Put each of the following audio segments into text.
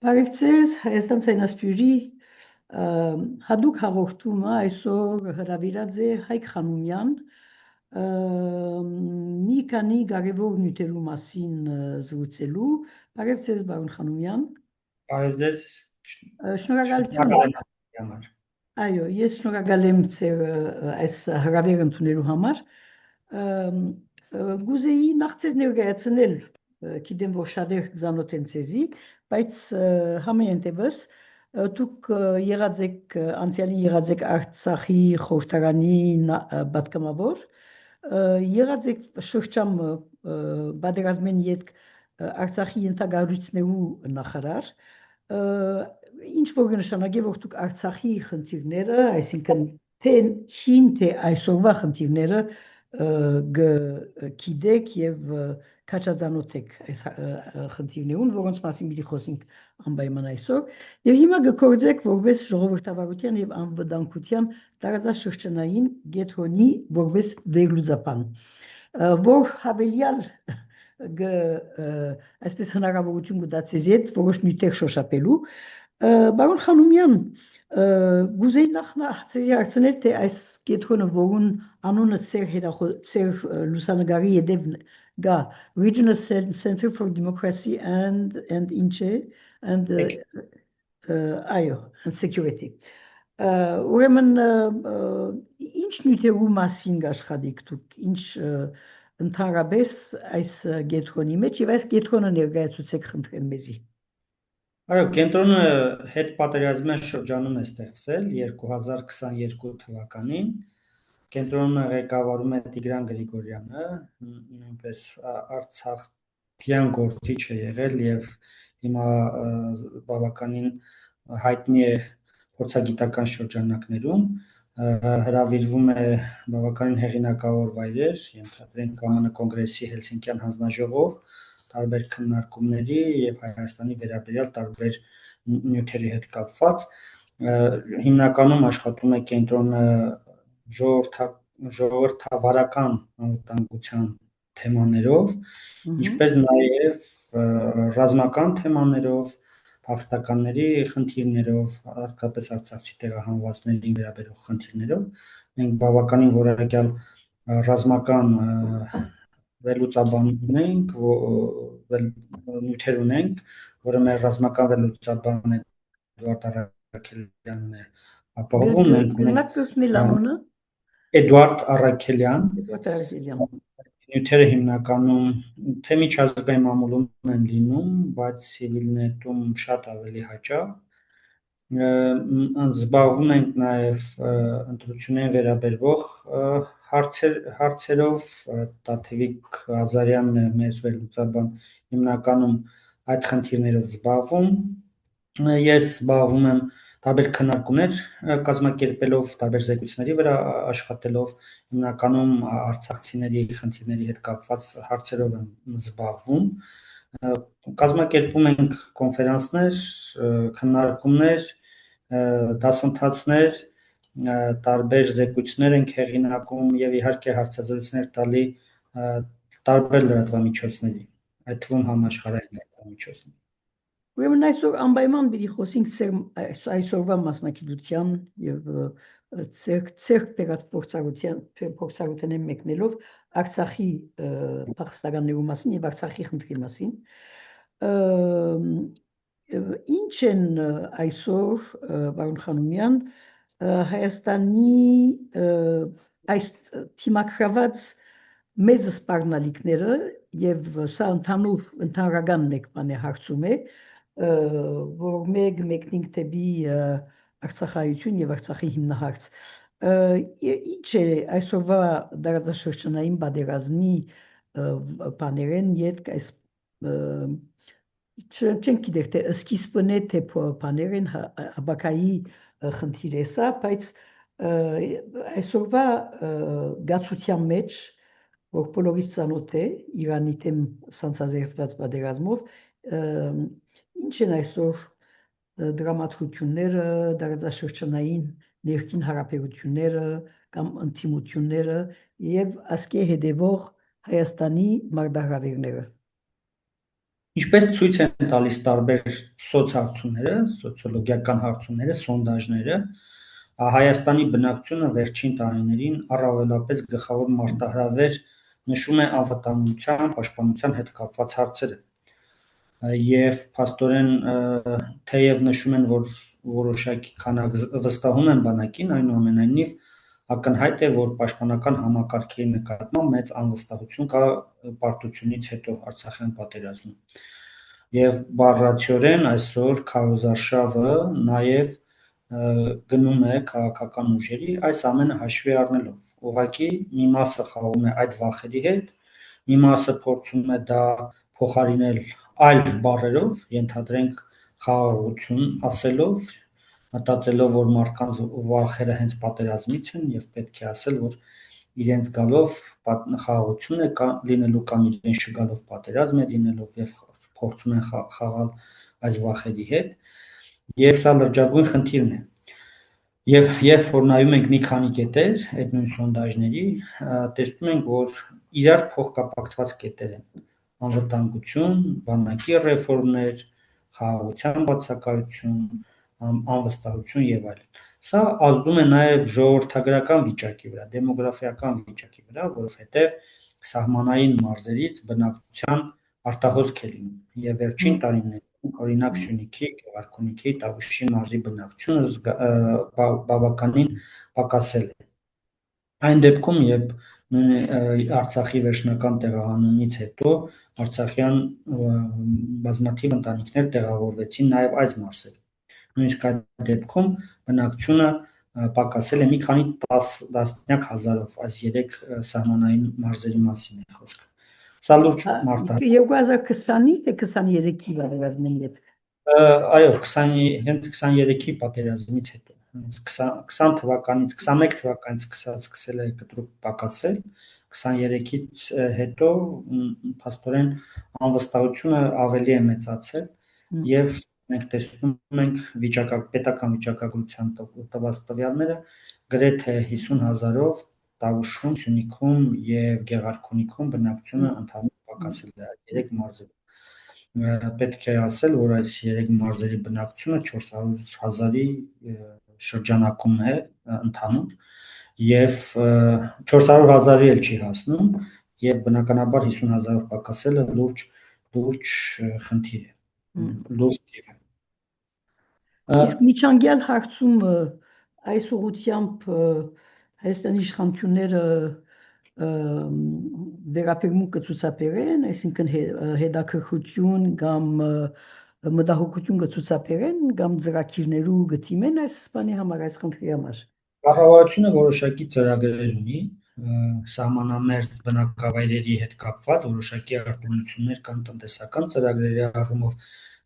Բարեկցես Հայաստան ցայնասպյուրի հadoop հաղորդումը այսօր հրավիրած է Հայկ Խանոմյան մի քանի կարևոր նյութերու մասին զրուցելու։ Բարեկցես պարոն Խանոմյան։ Բարև Շնորհակալություն։ Այո, ես շնորհակալ եմ ձեր այս հրավերը ընդունելու համար։ Գուզեի նախ ձեզ ներկայացնել, գիտեմ որ շատեր ծանոթ են ձեզի, բայց համենայնդեպս դուք եղած եք անցյալին եղած եք Արցախի խորհրդարանի պատգամավոր, եղած եք շրջան պատերազմեն յետք Արցախի ենթագարություններու նախարար, ինչ որ նշանակե որ դուք Արցախի խնդիրները, այսինքն թե հին թե այսօրվա խնդիրները գիտեք եւ քաչածանոթ եք այս խնդիրներուն, որոնց մասին մի խոսենք անպայման այսօր, եւ հիմա գործեք որպես ժողովրդավարության եւ անվտանգության տարածաշրջանային գեթոնի որպես վերլուծապան, որ հավելյալ այսպես հնարավորություն կդացես այդ որոշ նյութեր շոշափելու։ Պարոն Խանոմյան, գուզեի նախ ձեզի հարցնել թե այս գեթոնը որուն անունը ձեր լուսանգարի ետև գա Regional Center for Democracy and այո, and Security։ Ուրեմն ինչ նյութերու մասին աշխատիք դուք, ինչ ընդհանրապես այս գեթոնի մեջ եւ այս գեթոնը ներկայացուցեք խնդրեմ մեզի։ Այո, կենտրոնը հետ պատերազմյան շրջանում է ստեղծվել 2022 թվականին։ Կենտրոնը ղեկավարում է Տիգրան Գրիգորյանը, նույնպես արցախյան գործիչ է եղել եւ հիմա բավականին հայտնի է փորձագիտական շրջանակներում, հրավիրվում է բավականին հեղինակավոր վայրեր, ենթադրենք ԱՄՆ կոնգրեսի Հելսինկյան հանձնաժողով, տարբեր քննարկումների եւ Հայաստանի վերաբերյալ տարբեր նյութերի հետ կապված, հիմնականում աշխատում է կենտրոնը ժողովրդավարական անվտանգության թեմաներով, ինչպես նաեւ ռազմական թեմաներով, փախստականների խնդիրներով, հատկապես արցախցի տեղահանվածներին վերաբերող խնդիրներով, մենք բավականին որակյալ ռազմական վերլուծաբան ունենք, նյութեր ունենք, որը մեր ռազմական վերլուծաբան Էդուարդ Առաքելյանն է ապահովում, մենք ունենք Էդուարդ Առաքելյան, նյութերը հիմնականում թե միջազգային մամուլում են լինում, բայց Civilnet-ում շատ ավելի հաճախ, զբաղվում ենք նաև ընտրություններին վերաբերող հարցերով, Տաթևիկ Ղազարյանն է մեր վերլուծաբան, հիմնականում այդ խնդիրներով զբաղվում, ես զբաղվում եմ տարբեր քննարկումներ կազմակերպելով, տարբեր զեկույցների վրա աշխատելով, հիմնականում արցախցիների խնդիրների հետ կապված հարցերով եմ զբաղվում, կազմակերպում ենք կոնֆերանսներ, քննարկումներ, դասընթացներ, տարբեր զեկույցներ ենք հեղինակում եւ իհարկե հարցազրույցներ տալի տարբեր լրատվամիջոցների, այդ թվում համաշխարհային լրատվամիջոցների։ Ուրեմն այսօր անպայման պիտի խոսենք այսօրվա մասնակցության եւ ցերկ բերած փորձառության մեկնելով Արցախի փախստականների մասին եւ Արցախի խնդրի մասին։ Ինչ են այսօր պարոն Խանոմյան Հայաստանի այս թիմակրաված մեծ սպառնալիքները եւ սա ընդհանրական մեկ բան է հարցում է, որ մեկնինք դեպի Արցախայություն եւ Արցախի հիմնահարց։ Ինչ է այսօրվա դարաշրջանային պատերազմի բաներեն յետք այս չենք գիտեր թե սկիզբն է թե բաներեն հաբակայի խնդիր է սա, բայց այսօրվա գացության մեջ որ բոլորից ծանոթ է Իրանի դեմ սանձազերծված պատերազմով, ինչ են այսօր դրամատուրգությունները, դարաշրջանային ներքին հարաբերությունները կամ ինտիմությունները եւ ասկե հետևող Հայաստանի մարտահրավերները։ Ինչպես ցույց են տալիս տարբեր սոցհարցումները, սոցիոլոգիական հարցումները, սոնդաժները, Հայաստանի բնակչությունը վերջին տարիներին առավելապես գլխավոր մարտահրավեր նշում է անվտանգության, պաշտպանության հետ կապված հարցերը։ Եվ փաստորեն թեև նշում են, որ որոշակի քանակ վստահում են բանակին, այնուամենայնիվ ակնհայտ է, որ պաշտպանական համակարգերի նկատմամբ մեծ անվստահություն կա պարտությունից հետո Արցախյան պատերազմում։ Եվ բառացիորեն այսօր քարոզարշավը նաև գնում է քաղաքական ուժերի այս ամենը հաշվի առնելով։ Ուղղակի մի մասը խաղում է այդ վախերի հետ, մի մասը փորձում է դա փոխարինել այլ բառերով, ենթադրենք խաղաղություն ասելով, մտածելով, որ մարդկանց վախերը հենց պատերազմից են եւ պետք է ասել, որ իրենց գալով խաղաղություն է լինելու կամ իրենց չգալով պատերազմ է լինելով եւ փորձում են խաղալ այս վախերի հետ։ Եվ սա լրջագույն խնդիրն է։ Եվ երբ որ նայում ենք մի քանի կետեր այդ նույն սոնդաժների, տեսնում ենք, որ իրար փոխկապակցված կետեր են։ Անվտանգություն, բանակի ռեֆորմներ, խաղաղության բացակայություն, անվստահություն եւ այլն։ Սա ազդում է նաեւ ժողովրդագրական վիճակի վրա, դեմոգրաֆիական վիճակի վրա, որովհետեւ սահմանային մարզերից բնակչության արտահոսք է լինում եւ վերջին տարիներին օրինակ Սյունիքի, Գեղարքունիքի, Տավուշի մարզի բնակչությունը բավականին պակասել է։ Այն դեպքում, երբ Արցախի վերջնական տեղահանումից հետո արցախյան բազմաթիվ ընտանիքներ տեղավորվեցին նաև այս մարզերում։ Նույնիսկ այդ դեպքում բնակչությունը պակասել է մի քանի տասնյակ հազարով, այս 3 սահմանային մարզերի մասին է խոսքը։ Սա լուրջ մարտահրավեր։ 2020-ի թե 23-ի պատերազմի հետ։ Այո, հենց 23-ի պատերազմից հետո 20 թվականից 21 թվականից սկսել է կտրուկ պակասել, 23-ից հետո փաստորեն անվստահությունը ավելի է մեծացել եւ մենք տեսնում ենք պետական վիճակագրության տված տվյալները գրեթե 50,000-ով Տավուշում, Սյունիքում եւ Գեղարքունիքում բնակչությունը ընդհանուր պակասել է այդ 3 մարզերում։ Պետք է ասել, որ այս 3 մարզերի բնակչությունը 400,000-ի շրջանակում է ընդհանուր եւ 400,000-ի էլ չի հասնում եւ բնականաբար 50,000-ով պակասելը լուրջ խնդիր է, լուրջ թիվ է։ Իսկ միջանկյալ հարցում այս ուղղությամբ Հայաստանի իշխանությունները վերաբերմունք կցուցաբերեն, այսինքն հետաքրքրություն կամ մտահոգություն կցուցաբերեն կամ ծրագիրներու գտիմեն այս բանի համար, այս խնդրի համար։ Կառավարությունը որոշակի ծրագրեր ունի, սահմանամերձ բնակավայրերի հետ կապված որոշակի արտոնություններ կան տնտեսական ծրագրերի առումով,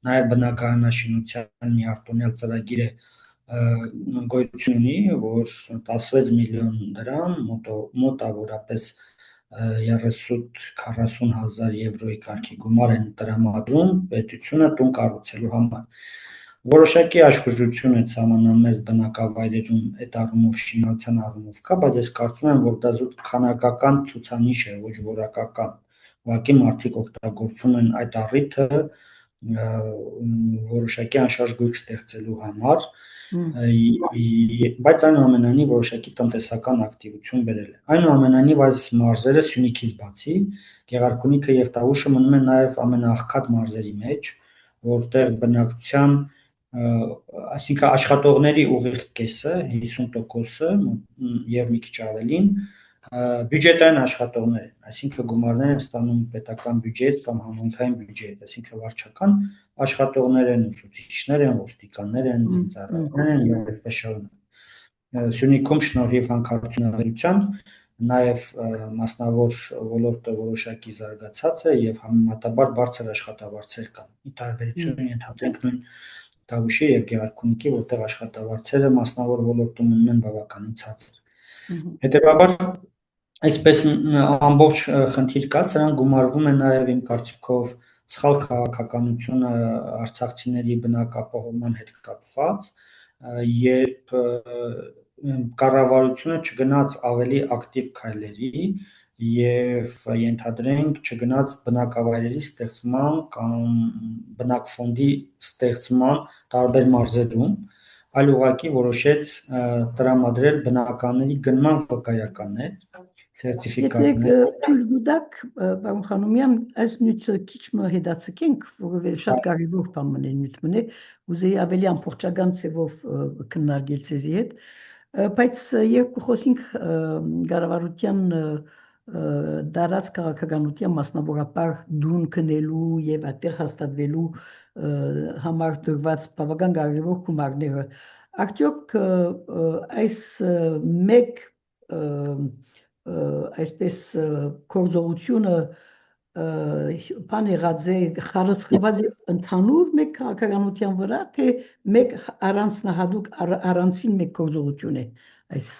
նաև բնակարանաշինության մի արտոնյալ ծրագիր է գոյություն ունի, որ 16 միլիոն դրամ, մոտավորապես 30-40 հազար եվրոյի կարգի գումար են տրամադրում պետությունը տուն կառուցելու համար։ Որոշակի աշխուժություն է սահմանամերձ բնակավայրերում այդ առումով շինարարության առումով կա, բայց ես կարծում եմ, որ դա զուտ քանակական ցուցանիշ է, ոչ որակական։ Ուղղակի մարդիկ օգտագործում են այդ առիթը որոշակի անշարժ գույք ստեղծելու համար, բայց այնուամենայնիվ որոշակի տնտեսական ակտիվություն բերել է։ Այնուամենայնիվ այս մարզերը Սյունիքից բացի, Գեղարքունիքը եւ Տավուշը մնում են նաեւ ամենաաղքատ մարզերի մեջ, որտեղ բնակչության այսինքն աշխատողների ուղիղ կեսը 50%-ը եւ մի քիչ ավելին բյուջետային աշխատողներ են, այսինքն գումարներ են ստանում պետական բյուջեից կամ համայնքային բյուջեից, այսինքն վարչական աշխատողներ են, ուսուցիչներ են, ոստիկաններ են, ծառայողներ են եւ այդպես շարունակ։ Սյունիքում շնորհիվ հանքարդյունաբերության նաեւ մասնավոր ոլորտը որոշակի զարգացած է եւ համեմատաբար բարձր աշխատավարձեր կան։ Ի տարբերություն ենթադրենք նույն Տավուշի եւ Գեղարքունիքի, որտեղ աշխատավարձերը մասնավոր ոլորտում ունեն բավականին ցածր։ Հետևաբար այսպես ամբողջ խնդիր կա, սրան գումարվում է նաեւ իմ կարծիքով սխալ քաղաքականությունը արցախցիների բնակապահովման հետ կապված, երբ կառավարությունը չգնաց ավելի ակտիվ քայլերի եւ ենթադրենք չգնաց բնակավայրերի ստեղծման կամ բնակֆոնդի ստեղծման տարբեր մարզերում, այլ ուղղակի որոշեց տրամադրել բնականների գնման վկայականներ, Եթե սերտիֆիկատներ։ թույլ գուտակ, պարոն Խանոմյան, այս նյութը քիչ մը հետաձգենք, որովհետև շատ կարևոր բան մնե նյութ մնե, ուզեի ավելի ամբողջական ձևով քննարկել ցեզի հետ, բայց երբ խոսենք կառավարության դարած քաղաքականության մասնավորապես դուն քնելու եւ այդտեղ հաստատվելու համար դրված բավական կարևոր գումարները, արդյոք այս մեկ այսպես գործողությունը բան եղած է խարսխված է ընդհանուր մեկ քաղաքականության վրա, թե մեկ առանձնահատուկ առանցին մեկ գործողություն է այս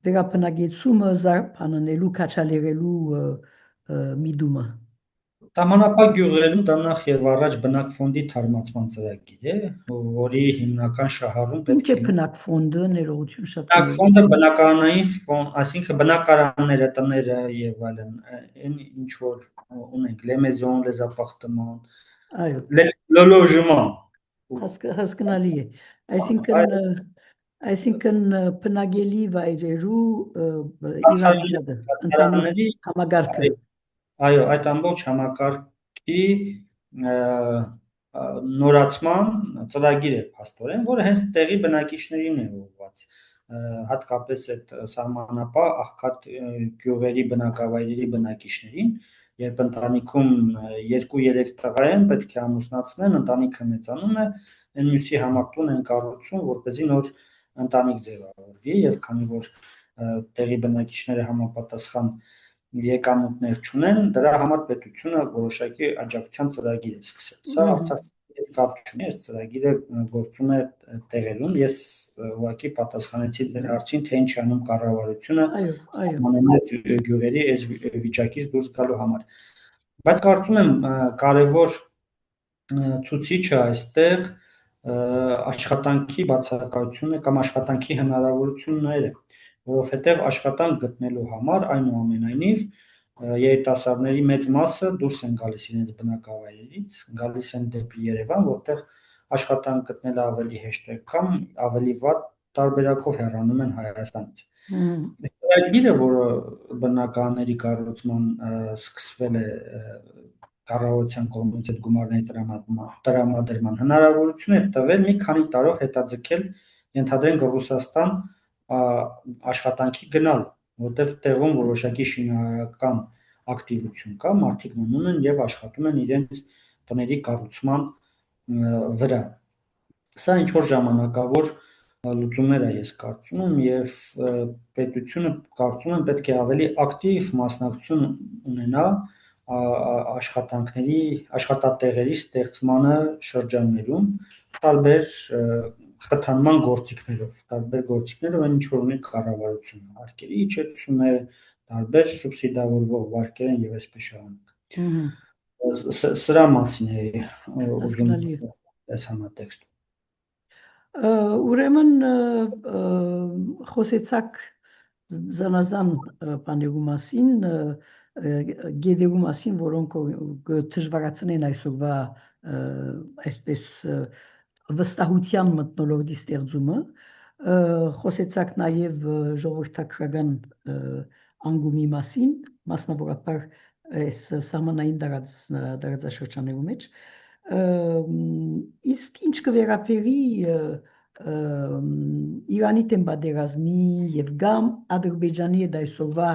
վերապնագեցումը զարփանելու քաչալերելու միտումը։ Սահմանապահ գյուղերում դա նախ եւ առաջ բնակֆոնդի թարմացման ծրագիր է, որի հիմնական շահառուն Ինչ պետք է է բնակֆոնդը, ներողություն շատ բնակֆոնդը բնականային ֆոն, այսինքն բնակարանները, տները եւ այլն, այն ինչ որ ունենք, լեմեզոն, լեզապախտման, այո, լոժման։ հասկանալի է, այսինքն բնակելի վայրերու իրավիճակը, ընդհանուր Կացարանների համագարկը։ այո, այդ ամբողջ համակարգի նորացման ծրագիր է փաստորեն, որը հենց տեղի բնակիչներին է ուղղված, հատկապես այդ սահմանապահ աղքատ գյուղերի բնակավայրերի բնակիչներին, երբ ընտանիքում 2-3 տղա են, պետք է ամուսնացնեն, ընտանիքը մեծանում է, այն մյուսի համար տուն են կառուցում, որպեսզի նոր ընտանիք ձևավորվի, եւ քանի որ տեղի բնակիչները համապատասխան եկամուտներ չունեն, դրա համար պետությունը որոշակի աջակցության ծրագիր է սկսել։ Սա Արցախի հետ կապ չունի, այս ծրագիրը գործում է տեղերում։ Ես ուղղակի պատասխանեցի ձեր հարցին, թե ինչ անում կառավարությունը սահմանամերձ գյուղերի այս վիճակից դուրս գալու համար։ Բայց կարծում եմ կարևոր ցուցիչը այստեղ աշխատանքի բացակայությունը կամ աշխատանքի հնարավորությունները, որովհետև աշխատանք գտնելու համար այնուամենայնիվ երիտասարդների մեծ մասը դուրս են գալիս իրենց բնակավայրերից, գալիս են դեպի Երևան, որտեղ աշխատանք գտնելը ավելի հեշտ է կամ ավելի վատ տարբերակով հեռանում են Հայաստանից։ Այս ծրագիրը, որը բնականների կառուցման սկսվել է կառավարության կողմից այդ գումարների տրամադրման հնարավորություն է տվել մի քանի տարով հետաձգել, ենթադրենք Ռուսաստան աշխատանքի գնալ, որտեղ տեղում որոշակի շինարարական ակտիվություն կա, մարդիկ մնում են եւ աշխատում են իրենց տների կառուցման վրա։ Սա ինչ որ ժամանակավոր լուծումներ է, ես կարծում եմ, եւ պետությունը կարծում եմ պետք է ավելի ակտիվ մասնակցություն ունենա աշխատատեղերի ստեղծմանը շրջաններում, տարբեր խթանման գործիքներով, այն ինչ որ ունի կառավարությունը, հարկերի իջեցում է, տարբեր սուբսիդավորվող վարկեր են եւ այսպես շարունակ։ Սրա մասին է ուզում այս համատեքստը։ Ուրեմն խոսեցաք զանազան բաներու մասին, գեդերու մասին, որոնք դժվարացնեն այսօրվա այսպես վստահության մթնոլորտի ստեղծումը, խոսեցաք նաև ժողովրդական անկումի մասին, մասնավորապես այս սահմանային տարածաշրջաններու մեջ, իսկ ինչ կվերապերի Իրանի դեմ պատերազմի եւ գամ Ադրբեջանի հետ այսօրվա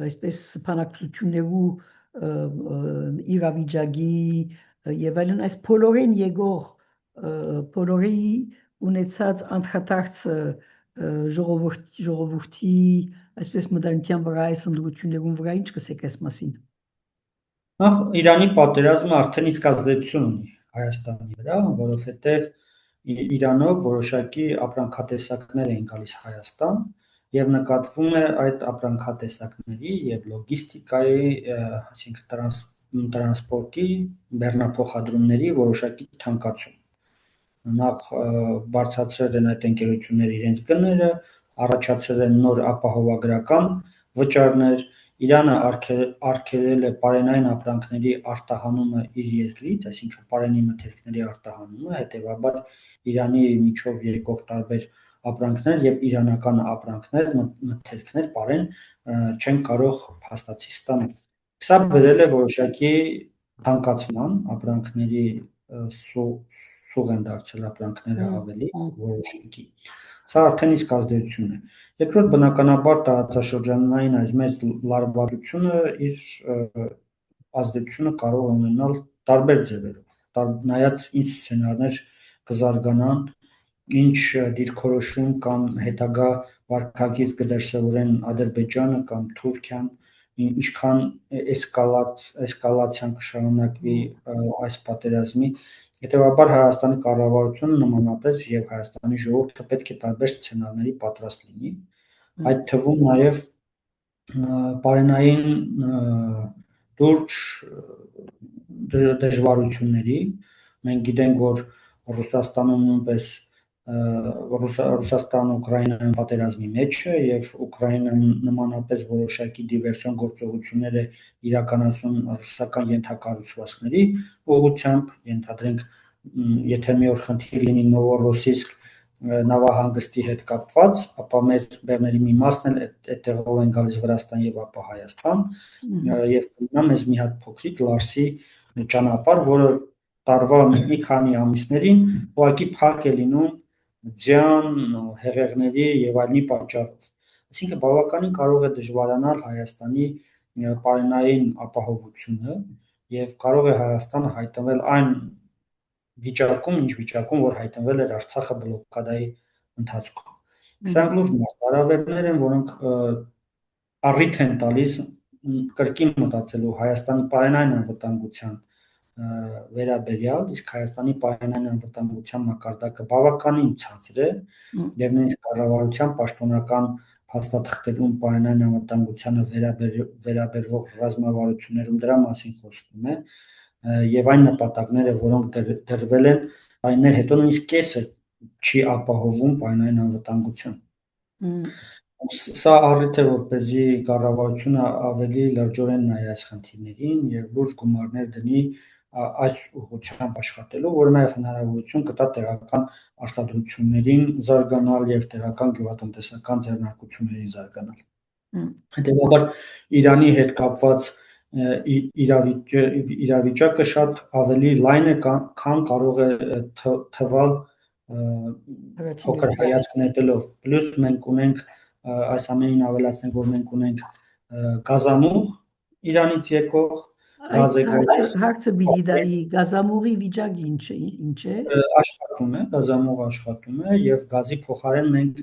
այսպես բանակցություններու իրավիճակի եւ այլն այս բոլորին եկող բոլորի ունեցած անդրադարձը ժողովրդի այսպես մտայնության վրա այս ընդրություններուն վրա ինչ կսեք այս մասին։ Նախ Իրանի պատերազմը արդեն իսկ ազդեցություն ունի Հայաստանի վրա, որովհետև Իրանով որոշակի ապրանքատեսակներ էին գալիս Հայաստան եւ նկատվում է այդ ապրանքատեսակների եւ լոգիստիկայի, այսինքն տրանսպորտի, բեռնափոխադրումների որոշակի թանկացում։ Նախ բարձրացրել են այդ ընկերությունները իրենց գները, առաջացել են նոր ապահովագրական վճարներ, Իրանը արգելել է պարենային ապրանքների արտահանումը իր երկրից, այսինքն պարենի մթերքների արտահանումը, հետևաբար Իրանի միջով եկող տարբեր ապրանքներ եւ իրանական ապրանքներ, մթերքներ, պարեն չեն կարող փաստացի ստանալ։ Սա բերել է որոշակի թանկացման, ապրանքների սուղ են դարձել ապրանքները ավելի որոշակի։ Սա արդեն իսկ ազդեցություն է։ Երկրորդ, բնականաբար տարածաշրջանային այս մեծ լարվածությունը իր ազդեցությունը կարող է ունենալ տարբեր ձևերով, նայած ինչ սցենարներ կզարգանան, ինչ դիրքորոշում կամ հետագա վարքագիծ կդրսևորեն Ադրբեջանը կամ Թուրքիան, ինչքան էսկալացիան կշարունակվի այս պատերազմի, հետևաբար Հայաստանի կառավարությունը նմանապես եւ Հայաստանի ժողովուրդը պետք է տարբեր սցենարների պատրաստ լինի, այդ թվում նաեւ պարենային լուրջ դժվարությունների, մենք գիտենք, որ Ռուսաստանում նույնպես Ռուսաստանը Ուկրաինայում պատերազմի մեջ է եւ Ուկրաինան նմանապես որոշակի դիվերսիոն գործողություններ է իրականացնում ռուսական ենթակառուցվածքների ուղղությամբ, ենթադրենք, եթե մի օր խնդիր լինի Նովորոսիսկ նավահանգստի հետ կապված, ապա մեր բեռների մի մասն էլ այդ տեղով են գալիս Վրաստան եւ ապա Հայաստան, եւ կունենա մեզ մի հատ փոքրիկ Լարսի ճանապարհ, որը տարվա մի քանի ամիսներին ուղղակի փակ է լինում ձյան, հեղեղների եւ այլնի պատճառով։ Այսինքն բավականին կարող է դժվարանալ Հայաստանի պարենային ապահովությունը եւ կարող է Հայաստանը հայտնվել այն վիճակում, ինչ վիճակում, որ հայտնվել էր Արցախը բլոկադայի ընթացքում։ Սրանք լուրջ մարտահրավերներ են, որոնք առիթ են տալիս կրկին մտածելու Հայաստանի պարենային անվտանգության վերաբերյալ, իսկ Հայաստանի պարենային անվտանգության մակարդակը բավականին ցածր է եւ նույնիսկ կառավարության պաշտոնական փաստաթղթերում պարենային անվտանգությանը վերաբերվող ռազմավարություններում դրա մասին խոսվում է եւ այն նպատակները, որոնք դրվել են այններ հետո նույնիսկ կեսը չի ապահովում պարենային անվտանգության։ Սա առիթ է, որպեսզի կառավարությունը ավելի լրջորեն նայի այս խնդիրներին եւ լուրջ գումարներ դնի այս ուղղությամբ աշխատելու, որը նաև հնարավորություն կտա տեղական արտադրություններին զարգանալ եւ տեղական գյուղատնտեսական ձեռնարկություններին զարգանալ։ Հետևաբար Իրանի հետ կապված իրավիճակը շատ ավելի լայն է, քան կարող է թվալ փոքր հայացք նետելով։ Պլյուս մենք ունենք այս ամենին ավելացնենք, որ մենք ունենք գազամուղ Իրանից եկող Հարցը բիդիդայի գազամուղի վիճակը ինչ է։ Գազամուղը աշխատում է եւ գազի փոխարեն մենք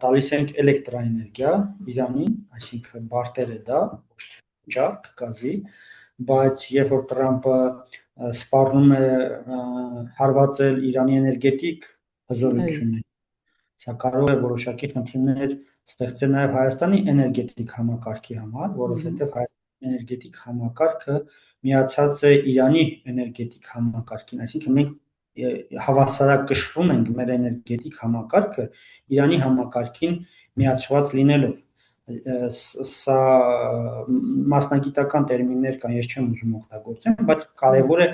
տալիս ենք էլեկտրաէներգիա Իրանին, այսինքն բարտեր է դա, ճարկ գազի, բայց երբ որ Տրամպը սպառնում է հարվածել Իրանի էներգետիկ հզորություններին, սա կարող է որոշակի խնդիրներ ստեղծել նաև Հայաստանի էներգետիկ համակարգի համար, որովհետև Հայաստանի էներգետիկ համակարգը միացած է Իրանի էներգետիկ համակարգին, այսինքն մենք հավասարակշռում ենք մեր էներգետիկ համակարգը Իրանի համակարգին միացված լինելով։ Սա մասնագիտական տերմիններ կան, ես չեմ ուզում օգտագործեմ, բայց կարևոր է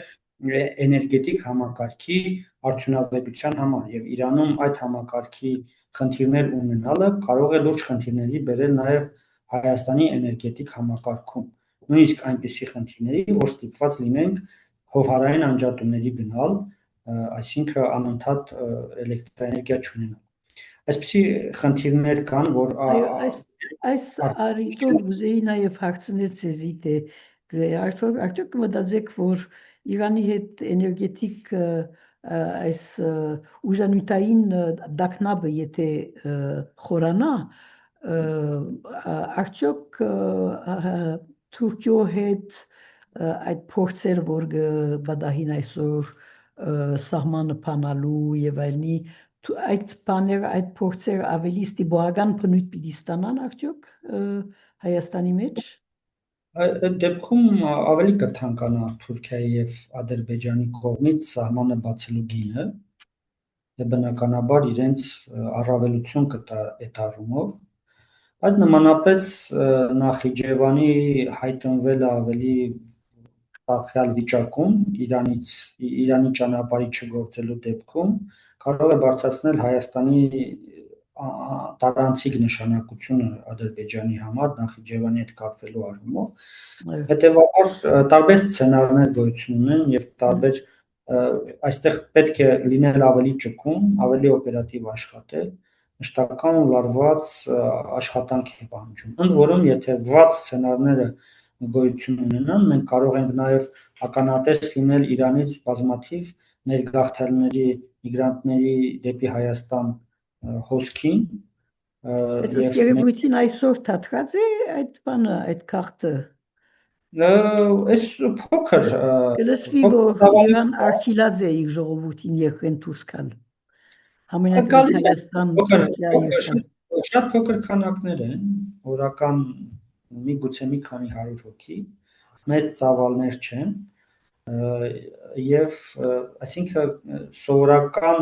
էներգետիկ համակարգի արդյունավետության համար եւ Իրանում այդ համակարգի խնդիրներ ունենալը կարող է լուրջ խնդիրների բերել նաև Հայաստանի էներգետիկ համակարգում, նույնիսկ այնպիսի խնդիրների, որ ստիպված լինենք հովհարային անջատումների գնալ, այսինքն անընդհատ էլեկտրաէներգիա չունենալ։ Այսպիսի խնդիրներ կան, որ այս առիթով ուզեի նաև հարցնել ձեզի թե արդյոք կմտածեք, որ Իրանի հետ էներգետիկ այս ուժանյութային դակնաբը եթե խորանա, արդյոք Թուրքիո հետ այդ փորձեր, որ բադահին այսօր սահմանը փանալու եւ այլնի, այդ բաները, այդ փորձերը ավելի ստիպողական բնույթ պիտի ստանան արդյոք Հայաստանի մեջ։ Այդ դեպքում ավելի կթանկանա Թուրքիայի եւ Ադրբեջանի կողմից սահմանը բացելու գինը եւ բնականաբար իրենց առավելություն կտա այդ առումով, բայց նմանապես Նախիջևանի հայտնվելը ավելի տվյալ վիճակում Իրանի ճանապարհի չգործելու դեպքում կարող է բարձրացնել Հայաստանի տարանցիկ նշանակությունը Ադրբեջանի համար Նախիջևանի հետ կապվելու առումով, հետևաբար տարբեր սցենարներ գոյություն ունեն եւ տարբեր այստեղ պետք է լինել ավելի ճկուն, ավելի օպերատիվ աշխատել, մշտական ու լարված աշխատանք է պահանջում։ Ընդ որում, եթե վատ սցենարները գոյություն ունենան, մենք կարող ենք նաև ականատես լինել Իրանից բազմաթիվ ներգաղթյալների, միգրանտների դեպի Հայաստան հոսքին Այդ երևույթին այսօր թափված է այդ բանը, այդ քարտը։ Այս փոքր Լսվի որ Իրան արկիլած է իր ժողովրդին եղեն դուրս գալ։ Համենայնիվ Հայաստան շատ փոքր քանակներ են, օրական միգուցե մի քանի 100 հոգի, մեծ ծավալներ չեն, եւ այսինքն սովորական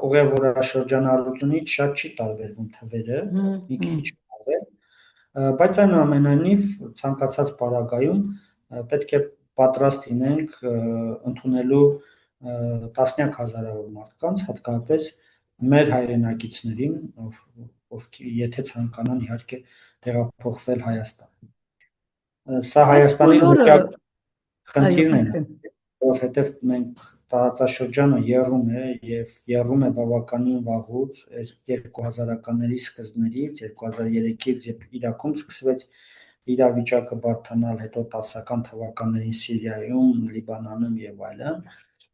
ուղևորաշրջանառությունից շատ չի տարբերվում թվերը, մի քիչ ավելի, բայց այնուամենայնիվ ցանկացած պարագայում պետք է պատրաստ լինենք ընդունելու տասնյակ հազարավոր մարդկանց, հատկապես մեր հայրենակիցներին, ովքեր եթե ցանկանան իհարկե տեղափոխվել Հայաստան։ Սա Հայաստանի խնդիրն է, որովհետև մենք տարածաշրջանը եռում է եւ եռում է բավականին վաղուց 2000-ականների սկզբներից, 2003-ից երբ Իրաքում սկսվեց իրավիճակը բարդանալ, հետո 10-ական թվականներին Սիրիայում, Լիբանանում եւ այլն,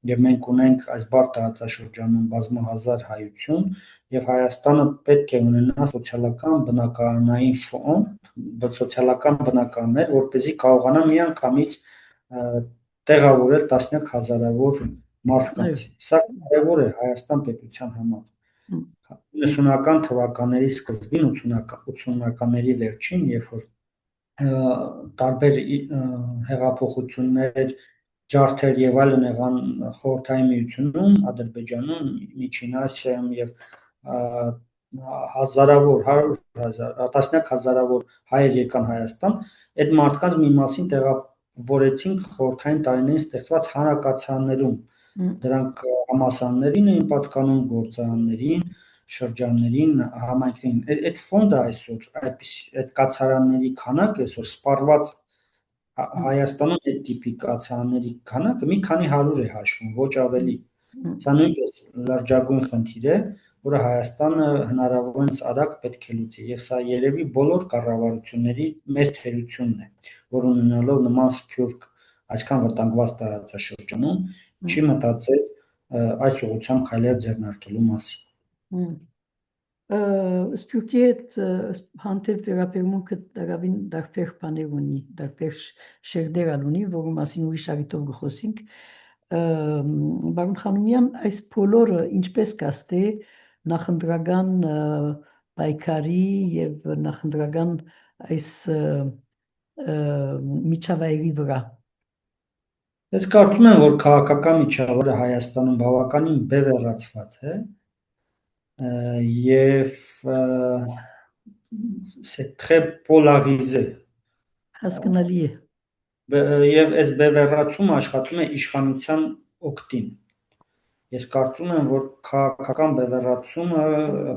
եւ մենք ունենք այս բարդ տարածաշրջանում բազմահազար հայություն եւ Հայաստանը պետք է ունենա սոցիալական բնակարանային ֆոնդ, սոցիալական բնակարաններ, որպեսզի կարողանա միանգամից տեղավորել տասնյակ հազարավոր մարդկանց։ Սա կարևոր է Հայաստան պետության համար։ 90-ական թվականների սկզբին, 80-ականների վերջին, երբ որ տարբեր հեղափոխություններ, ջարդեր եւ այլն եղան Խորհրդային Միությունում, Ադրբեջանում, Միջին Ասիայում եւ հազարավոր, 100,000, տասնյակ հազարավոր հայեր եկան Հայաստան, այդ մարդկանց մի մասին տեղավորեցինք խորհրդային տարիներին ստեղծված հանրակացարաններում։ Դրանք համալսարաններին էին պատկանում, գործարաններին, շրջաններին, համայնքներին։ Այդ ֆոնդը այսօր, այդ կացարանների քանակը այսօր սպառված Հայաստանում այդ տիպի կացարանների քանակը մի քանի 100 է հաշվում, ոչ ավելի։ Սա նույնպես լրջագույն խնդիր է, որը Հայաստանը հնարավորինս արագ պետք է լուծի, եւ սա երևի բոլոր կառավարությունների մեծ թերությունն է, որ ունենալով նման սփյուռք այսքան վտանգված տարածաշրջանում չի մտածել այս ուղղությամբ քայլեր ձեռնարկելու մասին։ Սփյուռքի հետ հանդեպ վերաբերմունքը դարավին դարբեր բաներ ունի, դարբեր շերտեր ունի, որի մասին ուրիշ առիթով կխոսենք։ Բարոն Խանոմյան, այս բոլորը ինչպես կստե նախընտրական պայքարի եւ նախընտրական այս միջավայրի վրա։ Ես կարծում եմ, որ քաղաքական միջավայրը Հայաստանում բավականին բևեռացված է եւ c'est très polarisé։ Հասկանալի է։ Եվ այս բևեռացումը աշխատում է իշխանության օգտին։ Ես կարծում եմ, որ քաղաքական բևեռացումը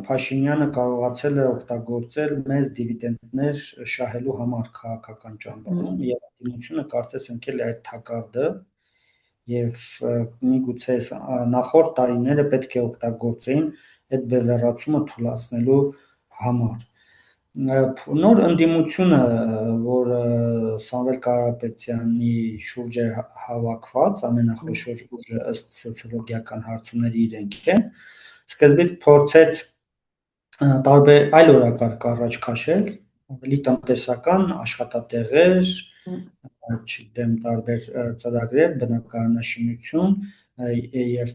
Փաշինյանը կարողացել է օգտագործել մեծ դիվիդենդներ շահելու համար քաղաքական ճամբարում եւ ակտիվությունը կարծես ընկել է այդ թակարդը եւ միգուցե նախորդ տարիները պետք է օգտագործեին այդ բևեռացումը թույլատնելու համար։ Նոր ընդդիմությունը, որ Սամվել Կարապետյանի շուրջ է հավաքված, ամենախոշոր ուժը ըստ սոցիոլոգիական հարցումների իրենք են, սկզբից փորձեց տարբեր այլ օրակարգ առաջ քաշել, ավելի տնտեսական, աշխատատեղեր, չգիտեմ, տարբեր ծրագրեր, բնակարանաշինություն եւ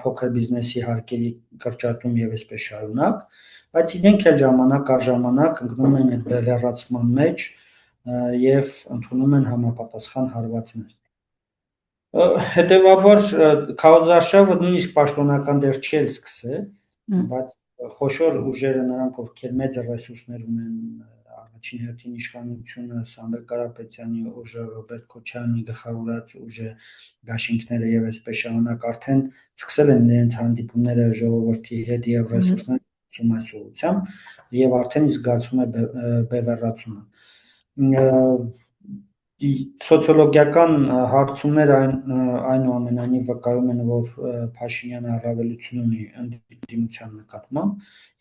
փոքր բիզնեսի հարկերի կրճատում եւ այսպես շարունակ, բայց իրենք էլ ժամանակ առ ժամանակ ընկնում են այդ բևեռացման մեջ եւ ընդունում են համապատասխան հարվածներ։ Հետևաբար Քավոզարշավը նույնիսկ պաշտոնական դեռ չի էլ սկսել, բայց խոշոր ուժերը նրանք, ովքեր մեծ ռեսուրսներ ունեն, առաջին հերթին իշխանությունը, Սամվել Կարապետյանի ուժը, Ռոբերտ Քոչարյանի գլխավորած ուժը, դաշինքները եւ այսպես շարունակ արդեն սկսել են իրենց հանդիպումները ժողովրդի հետ եւ ռեսուրսներ այս ուղղությամբ եւ արդեն իսկ զգացվում է բևեռացումը։ Սոցիոլոգիական հարցումներ այնուամենայնիվ վկայում են, որ Փաշինյանը առավելություն ունի ընդդիմության նկատմամբ։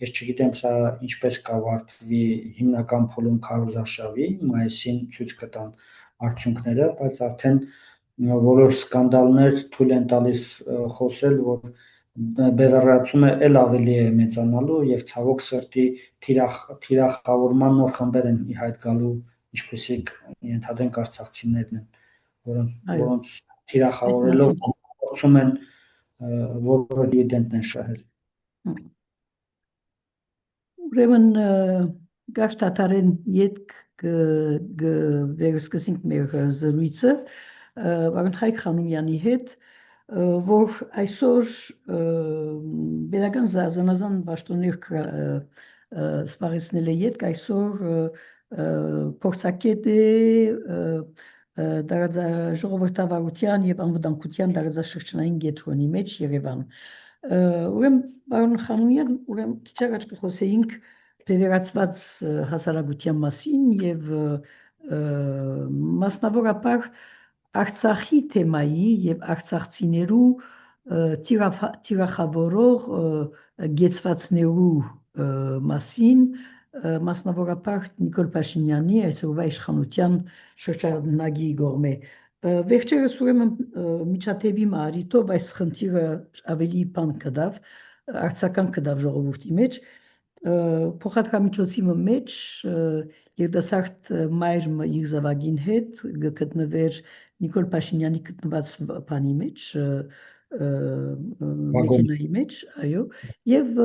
Ես չգիտեմ սա ինչպես կավարտվի հիմնական փուլում քարոզարշավի, մայիսին ցույց կտան արդյունքները, բայց արդեն բոլոր սկանդալներ թույլ են տալիս խոսել, որ բևեռացումը ել ավելի է մեծանալու եւ ցավոք սրտի թիրախավորման նոր խմբեր են ի հայտ գալու, ինչպեսիք ենթադրենք արցախցիներն են, որոնց թիրախավորելով փորձում են որը դիվիդենտներ շահել։ Ուրեմն գաշտատարեն յետք վերսկսինք մեր զրույցը Վարդան Հայկ Խանոմյանի հետ, որ այսօր բերական զանազան պաշտոններ սպառեցնել է յետք, այսօր փորձակետ է ժողովրդավարության եւ անվտանգության դարաձաշրջանային կենտրոնի մեջ Երևան։ Ուրեմն պարոն Խանոմյան, ուրեմն քիչ առաջ կխոսեինք բևեռացված հասարակության մասին եւ մասնավորապես Արցախի թեմայի եւ արցախցիներու թիրախավորող գեցվածներու մասին, մասնավորապես Նիկոլ Փաշինյանի այսօրվա իշխանության շրջանագի կողմէ։ Վերջերս ուրեմն միջադեպի մարիտով այս խնդիրը ավելի բան կդավ, արձական կդավ ժողովրդի մեջ, փոխադրամիջոցի մեջ երիտասարդ մայրը իր զավակին հետ գտնվեր Նիկոլ Փաշինյանի գտնված բանի մեջ, մեքենայի մեջ, այո, եւ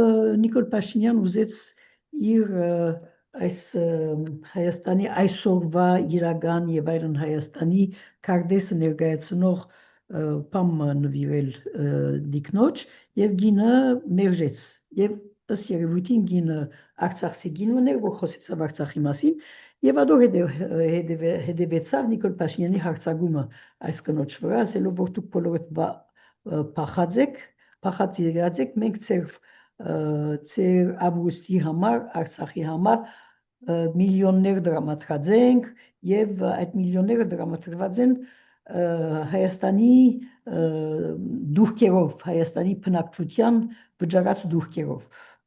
Նիկոլ Փաշինյան ուզեց իր այս Հայաստանի այսօրվա իրական եւ այլն Հայաստանի քարտեզը ներկայացնող բամը նվիրել դիկնոջ եւ գինը մերժեց եւ ըստ երևույթին գինը արցախցի գինն էր, որ խոսեցավ Արցախի մասին եւ ադոր հետևեցավ Նիկոլ Փաշինյանի հարձակումը այս կնոջ վրա, ասելով որ դուք բոլորդ փախած եղած եք, մենք ծեր Ավգուստի համար, Արցախի համար միլիոններ դրամատրած ենք եւ այդ միլիոնները դրամատրված են Հայաստանի դուրքերով, Հայաստանի բնակչության վճարած դուրքերով։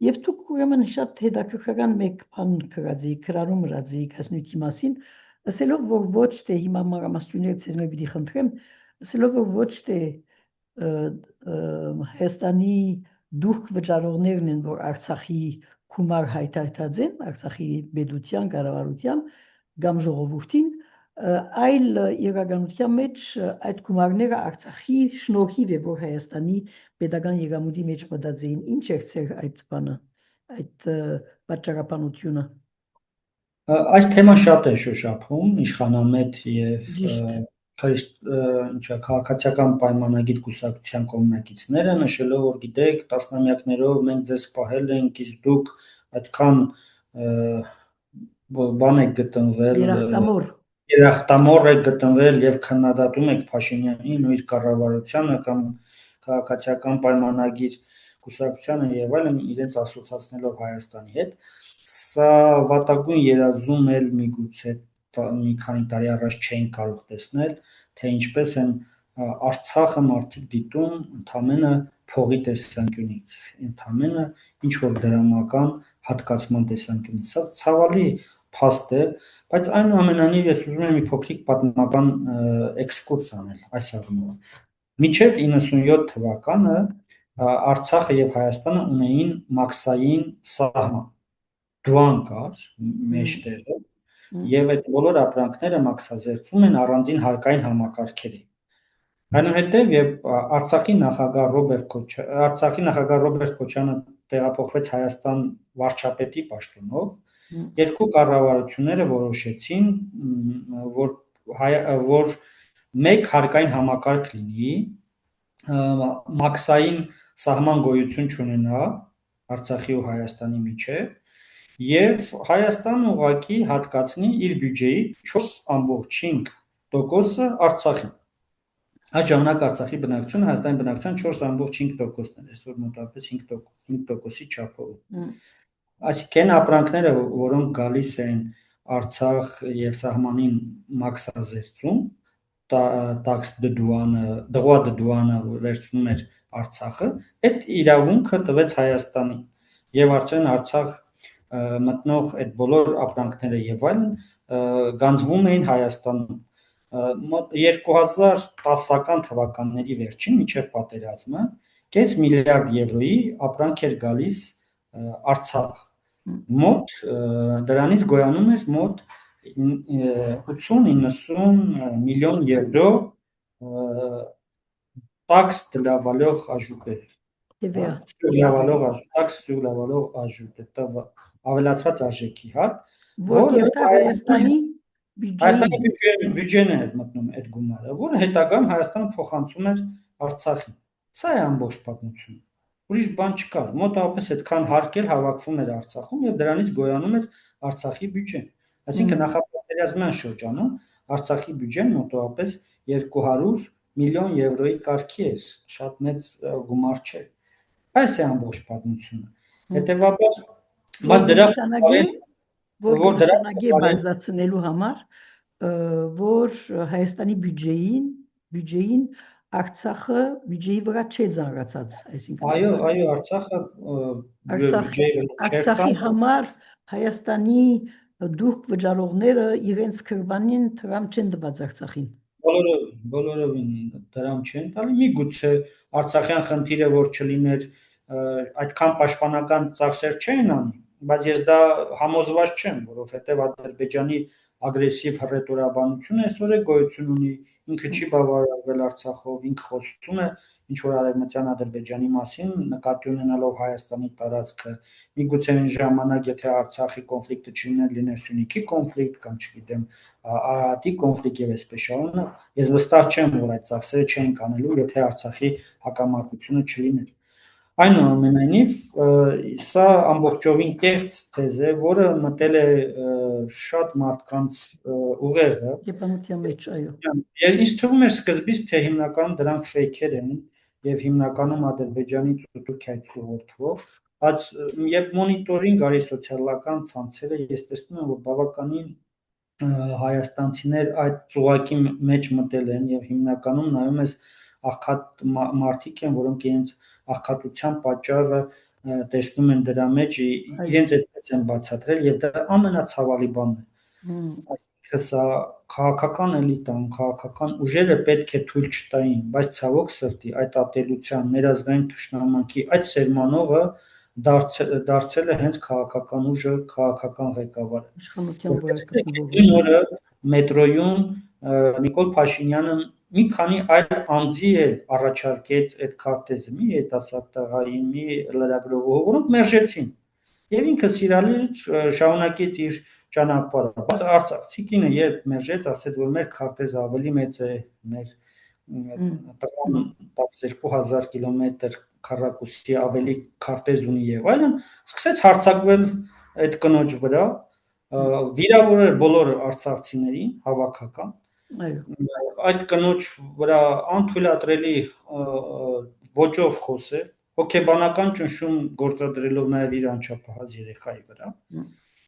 Եվ դուք ուրեմն շատ հետաքրքրական մեկ բան գրածիք, գրառում գրածիք հասնույթի մասին, ասելով որ ոչ թե հիմա մանրամասնությունները ցեզ մեր պիտի խնդրեմ, ասելով որ ոչ թե Հայաստանի դուրք վճարողներն են, որ Արցախի գումար հայթայթած են, Արցախի պետության, կառավարության կամ ժողովրդին, այլ իրականության մեջ այդ գումարները Արցախի շնորհիվ է, որ Հայաստանի պետական եկամուտի մեջ մտած էին։ Ինչ է ցեր այդ բանը, այդ պատճառաբանությունը։ Այս թեման շատ է շոշափում իշխանամետ եւ քաղաքացիական պայմանագիր կուսակցության կողմնակիցները, նշելով որ գիտեք, տասնամյակներով մենք ձեզ պահել ենք, իսկ դուք այդքան բան եք գտնվել, երախտամոռ եք գտնվել եւ քննադատում եք Փաշինյանին ու իր կառավարությանը կամ քաղաքացիական պայմանագիր կուսակցությանը եւ այլն, իրենց ասոցացնելով Հայաստանի հետ, սա վատագույն երազում էլ միգուցե մի քանի տարի առաջ չէին կարող տեսնել, թե ինչպես են Արցախը մարդիկ դիտում ընդամենը փողի տեսանկյունից, ընդամենը ինչ որ դրամական հատկացման տեսանկյունից։ Սա ցավալի փաստ է, բայց այնուամենայնիվ ես ուզում եմ մի փոքրիկ պատմական էքսկուրս անել այս առումով։ Մինչև 97 թվականը Արցախը եւ Հայաստանը ունեին մաքսային սահման։ Դուան կար մեջտեղը եւ այդ բոլոր ապրանքները մաքսազերծում են առանձին հարկային համակարգերի։ Այնուհետև երբ Արցախի նախագահ Ռոբերտ Քոչարյանը տեղափոխվեց Հայաստան վարչապետի պաշտոնով, երկու կառավարությունները որոշեցին, որ մեկ հարկային համակարգ լինի, մաքսային սահման գոյություն չունենա Արցախի ու Հայաստանի միջև, եւ Հայաստանը ուղղակի հատկացնի իր բյուջեի 4.5%-ը Արցախին։ Այս ժամանակ Արցախի բնակչությունը Հայաստանի բնակչության 4.5%-ն է, այսօր մոտավորապես 5%-ի չափով։ Այսինքն ապրանքները, որոնք գալիս են Արցախ եւ սահմանին մաքսազերծում, տաքս դղուա դդուանը վերցնում էր Արցախը, այդ իրավունքը տվեց Հայաստանին եւ արդեն Արցախ մտնող այդ բոլոր ապրանքները եւ այլն գանձվում էին Հայաստանում։ 2010-ական թվականների վերջին մինչև պատերազմը 5 միլիարդ եվրոյի ապրանք էր գալիս Արցախ։ Մոտ դրանից գոյանում էր մոտ 80-90 միլիոն եվրո տաքս դրավալող աժուտեր։ Տաքս դրավալող աժուտ, ավելացված արժեքի հարկ, որը Հայաստանի բյուջեն էր մտնում այդ գումարը, որը հետագայում Հայաստանը փոխանցում էր Արցախին։ Սա է ամբողջ պատմությունը։ Ուրիշ բան չկար։ Մոտավորապես այդքան հարկ էր հավաքվում էր Արցախում եւ դրանից գոյանում էր Արցախի բյուջեն։ Այսինքն նախապատերազմյան շրջանում Արցախի բյուջեն մոտավորապես 200 միլիոն եվրոյի կարգի էր, շատ մեծ գումար չէ։ Այս է ամբողջ պատմությունը։ Հետևաբար, բայց դրա նշանակի բարձրացնելու համար, որ Հայաստանի բյուջեին Արցախը բյուջեի վրա չէ ծանրացած, այսինքն այո, Արցախի համար Հայաստանի դուրք վճարողները իրենց քրվանին դրամ չեն տված Արցախին։ Բոլորովին դրամ չեն տալի, միգուցե Արցախյան խնդիրը որ չլիներ, այդքան պաշտպանական ծախսեր չեն անի, բայց ես դա համոզված չեմ, որովհետև Ադրբեջանի ագրեսիվ հռետորաբանությունը այսօր է գոյություն ունի, ինքը չի բավարարվել Արցախով, ինքը խոսում է ինչ որ արևմտյան Ադրբեջանի մասին, նկատի ունենալով Հայաստանի տարածքը, միգուցե այն ժամանակ, եթե Արցախի կոնֆլիկտը չլիներ, լիներ Սյունիքի կոնֆլիկտ կամ չգիտեմ, Արարատի կոնֆլիկտ եւ այսպես շարունակ, ես վստահ չեմ, որ այդ ծախսերը չէին կանելու, եթե Արցախի հակամարտությունը չլիներ։ Այնուամենայնիվ, սա ամբողջովին կեղծ թեզ է, որը մտել է շատ մարդկանց ուղեղը։ Եբանության մեջ, այո։ Ինձ թվում է սկզբից, թե հիմնականում դրանք ֆեյքեր են եւ հիմնականում Ադրբեջանից ու Թուրքիայից ուղղորդվող, բայց երբ մոնիտորինգ արի սոցիալական ցանցերը, ես տեսնում եմ, որ բավականին հայաստանցիներ այդ ծուղակի մեջ մտել են եւ հիմնականում նայում ես աղքատ մարդիկ են, որոնք իրենց աղքատության պատճառը տեսնում են դրա մեջ, իրենց այդպես են բացատրել եւ դա ամենացավալի բանն է։ Այսինքն սա քաղաքական էլիտան, քաղաքական ուժերը պետք է թույլ չտային, բայց ցավոք սրտի այդ ատելության, ներազգային թշնամանքի այդ սերմանողը դարձել է հենց քաղաքական ուժը, քաղաքական ղեկավարը։ Իշխանության վրա գտնվող օրը մետրոյում Նիկոլ Փաշինյանը մի քանի այլ անձի է առաջարկեց այդ քարտեզը, մի երիտասարդ տղայի, մի լրագրողի, որոնք մերժեցին։ Եվ ինքը սիրալիր շարունակեց իր ճանապարհը, բայց արցախցի կինը երբ մերժեց, ասեց, որ մեր քարտեզը ավելի մեծ է, մեր տղան 12000 կիլոմետր քառակուսի ավելի քարտեզ ունի եւ այլն, սկսեց հարձակվել այդ կնոջ վրա, վիրավորել բոլոր արցախցիներին հավաքական։ Այդ կնոջ վրա անթույլատրելի ոճով խոսել, հոգեբանական ճնշում գործադրելով նաև իր անչափահաս երեխայի վրա։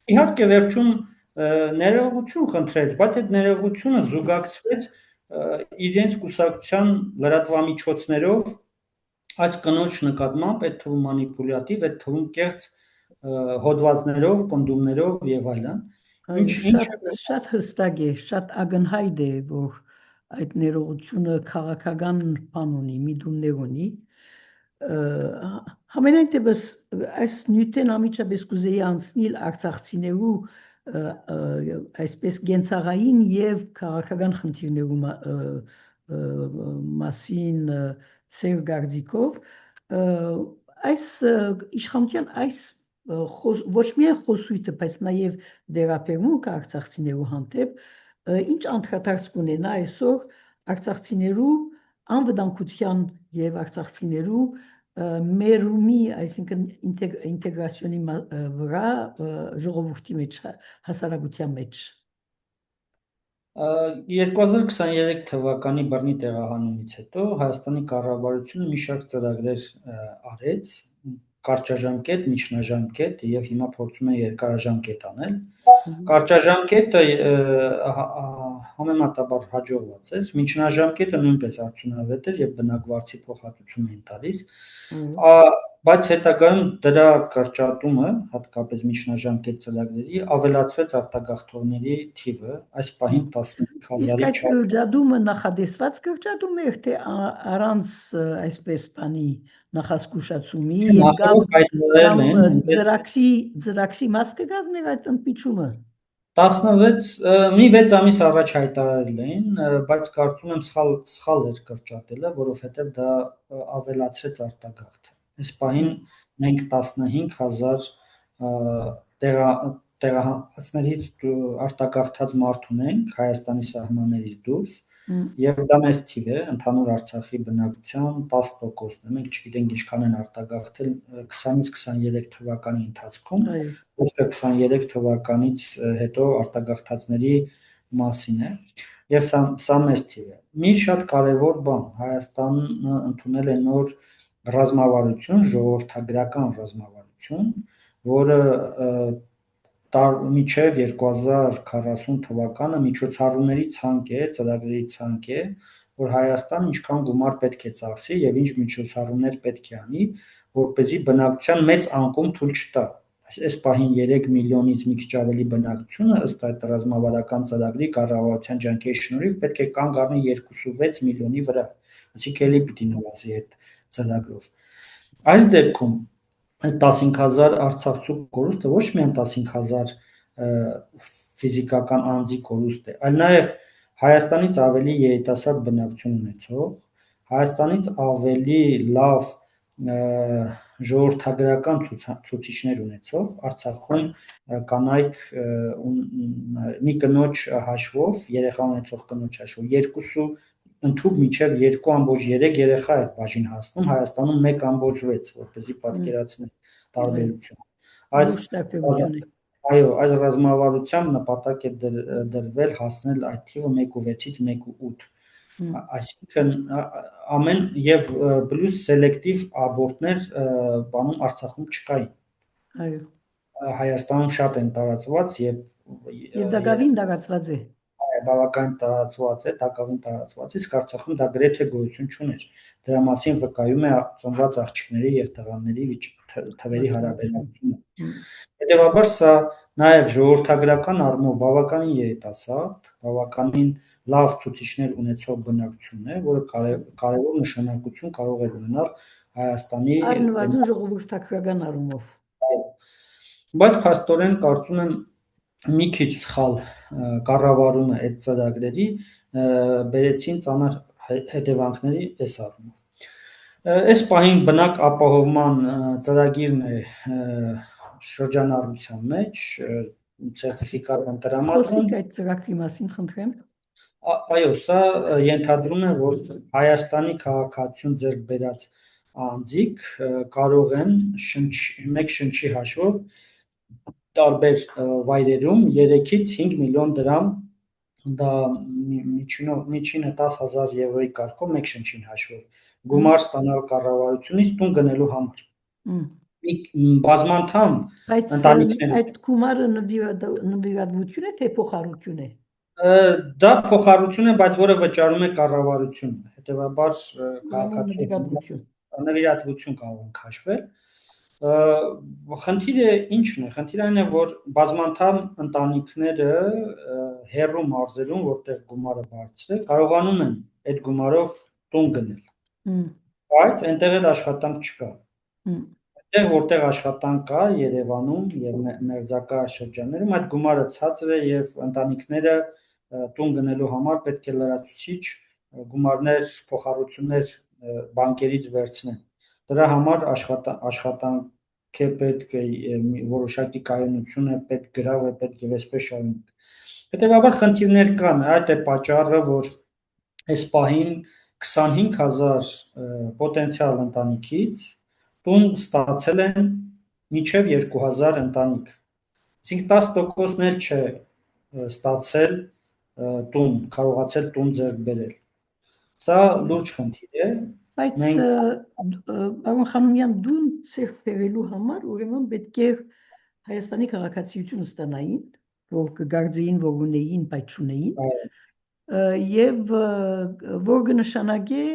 Իհարկե վերջում ներողություն խնդրեց, բայց այդ ներողությունը զուգակցվեց իրենց կուսակցության լրատվամիջոցներով այս կնոջ նկատմամբ այդ թվում մանիպուլյատիվ, այդ թվում կեղծ հոդվածներով, պնդումներով եւ այլն։ Շատ հստակ է, շատ ակնհայտ է, որ այդ ներողությունը քաղաքական բան ունի, միտումներ ունի։ Համենայն դեպս այս նյութեն ամիջապես կուզեի անցնել արցախցիներու այսպես գենցաղային եւ քաղաքական խնդիրներու մասին ծեր գարձիկով այս իշխանության այս ոչ միայն խոսույթը, բայց նաև վերաբերմունքը արցախցիներու հանդեպ ինչ անդրադարձ կունենա այսօր արտաքցիներու անվտանգության եւ արտաքցիներու մերումի, այսինքն ինտեգրացիոնի վրա ժողովրդի մեջ, հասարակության մեջ։ 2023 թվականի բռնի տեղահանումից հետո Հայաստանի կառավարությունը մի շարք ծրագրեր արեց, կարճաժամկետ, միջնաժամկետ եւ հիմա փորձում է երկարաժամկետ անել։ Կարճաժամկետը համեմատաբար հաջողված էր, միջնաժամկետը նույնպես արդյունավետ էր եւ բնակվարձի փոխհատուցում էին տալիս, բայց հետագայում դրա կրճատումը, հատկապես միջնաժամկետ ծրագրերի, ավելացվեց արտագաղթողների թիվը, այս պահին 15000-ի Իսկ այդ կրճատումը նախադեсված կրճատում է, թե առանց այսպես բանի նախազգուշացումի կամ ծրագրի մաս կգազմեր այդ ընդմիջումը։ 6 ամիս առաջ հայտարարել էին, բայց կարծում եմ սխալ էր կրճատելը, որովհետև դա ավելացրեց արտագաղթը։ Այս պահին մենք 15000 տեղահանվածներից արտագաղթած մարդ ունենք Հայաստանի սահմաններից դուրս, եւ դա մեծ թիվ է, ընդհանուր Արցախի բնակչության 10%-ն է։ Մենք չգիտենք ինչքան են արտագաղթել 20-ից 23 թվականի ընթացքում, ըստ 23 թվականից հետո արտագաղթածների մասին է, եւ սա մեծ թիվ է։ Մի շատ կարեւոր բան, Հայաստանը ընդունել է նոր ռազմավարություն, ժողովրդագրական ռազմավարություն, որը մինչև 2040 թվականը միջոցառումների ցանկ է, ծրագրերի ցանկ է, որ Հայաստանը ինչքան գումար պետք է ծախսի եւ ինչ միջոցառումներ պետք է անի, որպեսզի բնակչության մեծ անկում թույլ չտա։ Այս պահին 3 միլիոնից մի քիչ ավելի բնակչությունը ըստ այդ ռազմավարական ծրագրի կառավարության ջանքերի շնորհիվ պետք է կանգ առնի 2.6 միլիոնի վրա, այսինքն էլի պիտի նվազի այդ ծրագրով։ Այս դեպքում 15000 արցախցու կորուստը ոչ միայն 15000 ֆիզիկական անձի կորուստ է, այլ նաև Հայաստանից ավելի երիտասարդ բնակչություն ունեցող, Հայաստանից ավելի լավ ժողովրդագրական ցուցիչներ ունեցող Արցախում կանայք մի կնոջ հաշվով, երեխա ունեցող կնոջ հաշվով ընդհուպ մինչև 2.3 երեխա է բաժին հասնում, Հայաստանում 1.6, որպեսզի պատկերացնենք տարբերությունը։ Այս ռազմավարությամբ նպատակ է դրվել հասնել այդ թիվը 1.6-ից 1.8, այսինքն ամեն եւ պլյուս սելեկտիվ աբորտներ բանում Արցախում չկային։ Այո։ Հայաստանում շատ են տարածված եւ դակավին տարածված է։ Բավական տարածված է, տակավին տարածված է, իսկ Արցախում դա գրեթե գոյություն չուներ։ Դրա մասին վկայում է ծնված աղջիկների եւ տղաների թվերի հարաբերությունը։ Հետևաբար սա նաեւ ժողովրդագրական առումով բավականին երիտասարդ, բավականին լավ ցուցիչներ ունեցող բնակչություն է, որը կարևոր նշանակություն կարող է ունենալ Հայաստանի առնվազն ժողովրդագրական առումով։ Բայց փաստորեն կարծում եմ մի քիչ սխալ կառավարումը այդ ծրագրերի բերեցին ծանր հետևանքների այս առումով։ Այս պահին բնակ ապահովման ծրագիրն է շրջանառության մեջ, սերտիֆիկատ են տրամադրում։ Խոսեք այդ ծրագրի մասին, խնդրեմ։ Այո, սա ենթադրում է, որ Հայաստանի քաղաքացիություն ձեռք բերած անձիկ կարող են մեկ շնչի հաշվով տարբեր վայրերում 3-ից 5 միլիոն դրամ, դա միջինը 10000 եվրոյի կարգով մեկ շնչին հաշվով գումար ստանալ կառավարությունից տուն գնելու համար։ Բազմանդամ ընտանիքներ։ Այդ գումարը նվիրատվություն է, թե փոխառություն է։ Դա փոխառություն է, բայց որը վճարում է կառավարությունը։ Հետևաբար քաղաքացու նվիրատվություն կարող են քաշվել։ Խնդիրը ինչն է։ Խնդիրը այն է, որ բազմանդամ ընտանիքները հեռու մարզերում, որտեղ գումարը բարձր է, կարողանում են այդ գումարով տուն գնել։ Բայց այնտեղ էլ աշխատանք չկա։ Այնտեղ որտեղ աշխատանք կա Երևանում եւ մերձակա շրջաններում, այդ գումարը ցածր է եւ ընտանիքները տուն գնելու համար պետք է լրացուցիչ գումարներ, փոխառություններ բանկերից վերցնեն։ Դրա համար աշխատանք է պետք, որոշակի կայունություն է պետք, գրավ է պետք եւ այսպես շարունակ։ Հետևաբար խնդիրներ կան, այդ է պատճառը, որ այս պահին 25,000 պոտենցիալ ընտանիքից տուն ստացել են մինչև 2,000 ընտանիք։ Այսինքն 10%-ն էլ չէ ստացել տուն, կարողացել տուն ձեռք բերել։ Սա լուրջ խնդիր է։ Բայց պարոն Խանոմյան, դուն ձեռք բերելու համար ուրեմն պետք է Հայաստանի քաղաքացիություն ստանային, որ կգարձեին, որ ունեին, բայց չունեին, եւ որ կնշանակե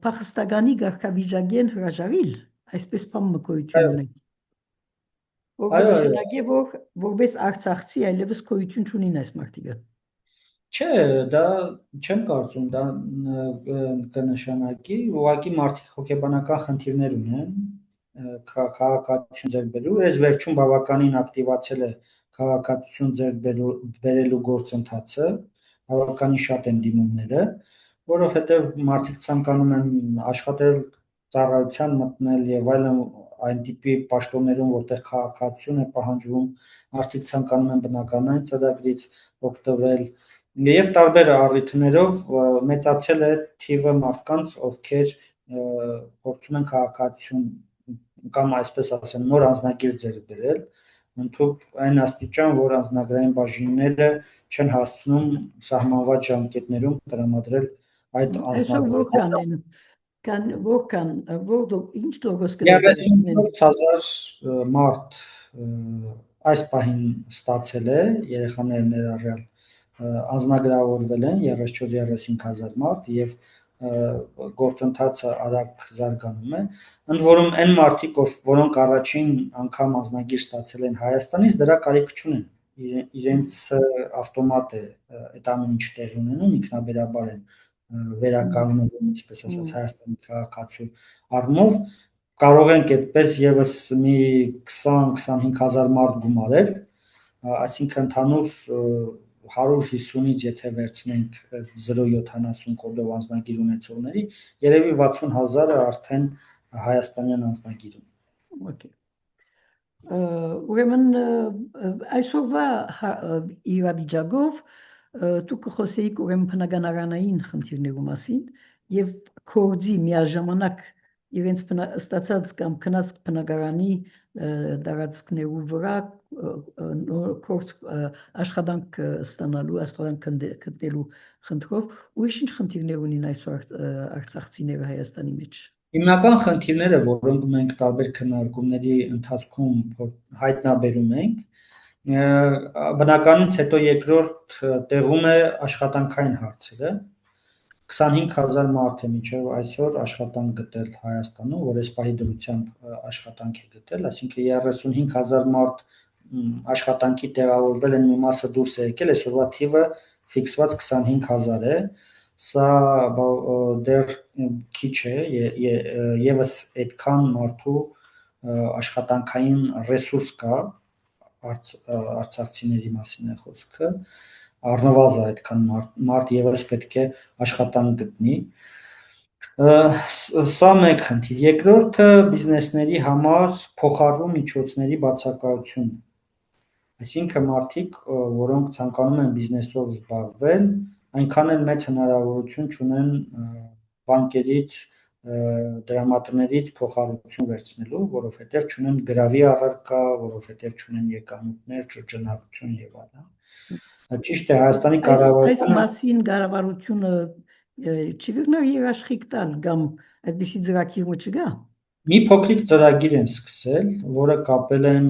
փախստականի գաղթավիճակեն հրաժարիլ, այսպես բան մկոյություն ունի։ Որ կնշանակե, որ որպես արցախցի այլևս գոյություն չունին այս մարդիկը։ Չէ, դա չեմ կարծում, դա կնշանակի, ուղղակի մարդիկ հոգեբանական խնդիրներ ունեն, քաղաքացիություն ձեռք բերելու, այս վերջում բավականին ակտիվացել է քաղաքացիություն ձեռք բերելու գործընթացը, բավականին շատ են դիմումները, որովհետև մարդիկ ցանկանում են աշխատել, ծառայության մտնել եւ այլն այն տիպի պաշտոններում, որտեղ քաղաքացիություն է պահանջվում, մարդիկ ցանկանում են բնակարանային ծրագրից օգտվել եւ տարբեր առիթներով մեծացել է թիվը մարդկանց, ովքեր փորձում են քաղաքացիություն կամ այսպես ասեմ նոր անձնագիր ձեռք բերել, ընդհանուր այն աստիճան, որ անձնագրային բաժինները չեն հասցնում սահմանված ժամկետներում տրամադրել այդ անձնագրերը։ Ինչ տոկոս կդրական 34,000 մարդ այս պահին ստացել է, երեխաներ ներառյալ անձնագրավորվել են 34-35,000 մարդ եւ գործընթացը արագ զարգանում է։ Ընդ որում այն մարդիկ, որոնք առաջին անգամ անձնագիր ստացել են Հայաստանից, դրա կարիք չունեն։ Իրենց ավտոմատ է այդ ամեն ինչ տեղի ունենում, ինքնաբերաբար են վերականգնվում, այսպես ասած, Հայաստանի քաղաքացու առումով, կարող ենք այդպես եւս մի 20-25,000 մարդ գումարել, այսինքն ընդհանուր 150-ից եթե վերցնենք 0.70 կոդով անձնագիր ունեցողների, երևի 60,000-ը արդեն հայաստանյան անձնագիր ունի։ Okay. Ուրեմն այսօրվա իրավիճակով դուք կխոսեիք ուրեմն բնականարանային խնդիրների մասին եւ կորձի միաժամանակ իրենց ստացած կամ քնած բնակարանի տարածքներու վրա կորձ աշխատանք ստանալու, աշխատանք գտնելու խնդրով, ուրիշ ինչ խնդիրներ ունին այսօր արցախցիները Հայաստանի մեջ։ Հիմնական խնդիրները, որոնք մենք տարբեր քննարկումների ընթացքում հայտնաբերում ենք, բնականից հետո երկրորդ տեղում է աշխատանքային հարցերը։ 25,000 մարդ է մինչև այսօր աշխատանք գտել Հայաստանում, որ այս պահի դրությամբ աշխատանք է գտել, այսինքն 35,000 մարդ աշխատանքի տեղավորվել են, մի մասը դուրս է եկել, այսօրվա թիվը ֆիքսված 25,000 է, սա դեռ քիչ է, եւս այդքան մարդու աշխատանքային ռեսուրս կա, արցախցիների մասին է խոսքը, առնվազն այդքան մարդ եւս պետք է աշխատանք գտնի։ Սա մեկ խնդիր։ Երկրորդը բիզնեսների համար փոխառու միջոցների բացակայությունն է։ Այսինքն մարդիկ, որոնք ցանկանում են բիզնեսով զբաղվել, այնքան էլ մեծ հնարավորություն չունեն բանկերից, դրամատրներից փոխառություն վերցնելու, որովհետև չունեն գրավի առարկա, որովհետև չունեն եկամուտներ, շրջանառություն եւ այլն։ Ճիշտ է, Հայաստանի կառավարությունը այս մասին կառավարությունը չի գտնի երաշխիք տալ կամ այդպիսի ծրագիր չկա։ Մի փոքրիկ ծրագիր են սկսել, որը կապել են